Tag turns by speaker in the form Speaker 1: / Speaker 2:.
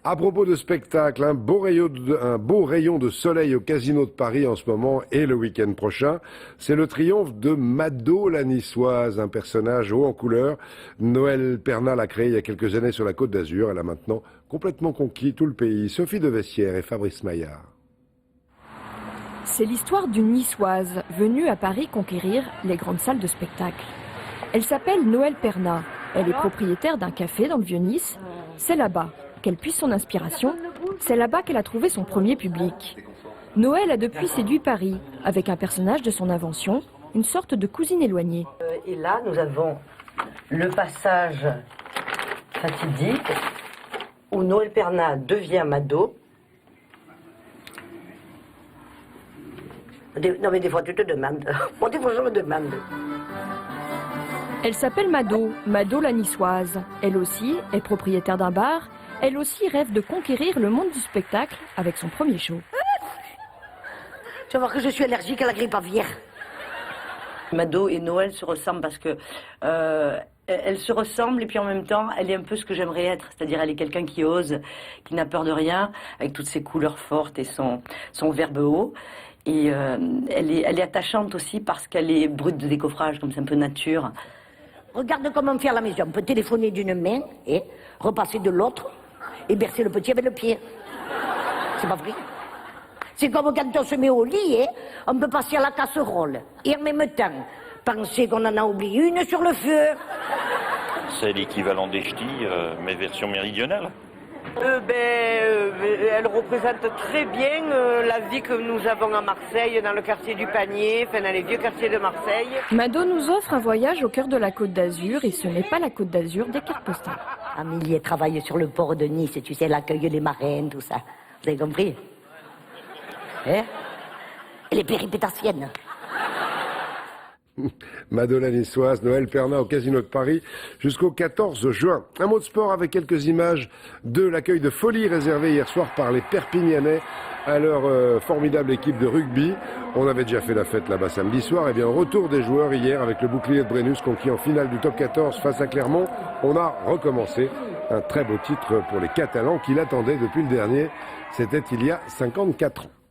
Speaker 1: À propos de spectacle, un beau rayon de soleil au Casino de Paris en ce moment et le week-end prochain. C'est le triomphe de Mado la Niçoise, un personnage haut en couleur. Noël Perna l'a créé il y a quelques années sur la Côte d'Azur. Elle a maintenant complètement conquis tout le pays. Sophie de Vessières et Fabrice Maillard.
Speaker 2: C'est l'histoire d'une Niçoise venue à Paris conquérir les grandes salles de spectacle. Elle s'appelle Noël Perna. Elle est propriétaire d'un café dans le Vieux-Nice. C'est là-bas qu'elle puise son inspiration. C'est là-bas qu'elle a trouvé son premier public. Noël a depuis séduit Paris avec un personnage de son invention, une sorte de cousine éloignée.
Speaker 3: Et là, nous avons le passage fatidique où Noël Perna devient Mado. Non mais des fois tu te demandes. Moi des fois je me demande.
Speaker 2: Elle s'appelle Mado, Mado la Niçoise. Elle aussi est propriétaire d'un bar. Elle aussi rêve de conquérir le monde du spectacle avec son premier show.
Speaker 3: Tu vas voir que je suis allergique à la grippe aviaire. Mado et Noël se ressemblent parce que elle se ressemble et puis en même temps elle est un peu ce que j'aimerais être, c'est-à-dire elle est quelqu'un qui ose, qui n'a peur de rien, avec toutes ses couleurs fortes et son verbe haut. Et elle est attachante aussi parce qu'elle est brute de décoffrage, comme c'est un peu nature. Regarde comment on fait à la maison. On peut téléphoner d'une main et repasser de l'autre et bercer le petit avec le pied. C'est pas vrai? C'est comme quand on se met au lit, on peut passer à la casserole. Et en même temps, penser qu'on en a oublié une sur le feu.
Speaker 4: C'est l'équivalent des ch'tis, mais version méridionale.
Speaker 5: Elle représente très bien la vie que nous avons à Marseille, dans le quartier du Panier, enfin dans les vieux quartiers de Marseille.
Speaker 2: Mado nous offre un voyage au cœur de la Côte d'Azur et ce n'est pas la Côte d'Azur des cartes postales.
Speaker 3: Amélie travaille sur le port de Nice, tu sais, elle accueille les marins, tout ça. Vous avez compris? Hein? Et les péripétatiennes.
Speaker 1: Mado la Niçoise, Noël Perna au Casino de Paris jusqu'au 14 juin. Un mot de sport avec quelques images de l'accueil de folie réservé hier soir par les Perpignanais à leur formidable équipe de rugby. On avait déjà fait la fête là-bas samedi soir. Et bien, retour des joueurs hier avec le bouclier de Brennus conquis en finale du top 14 face à Clermont. On a recommencé. Un très beau titre pour les Catalans qui l'attendaient depuis le dernier. C'était il y a 54 ans.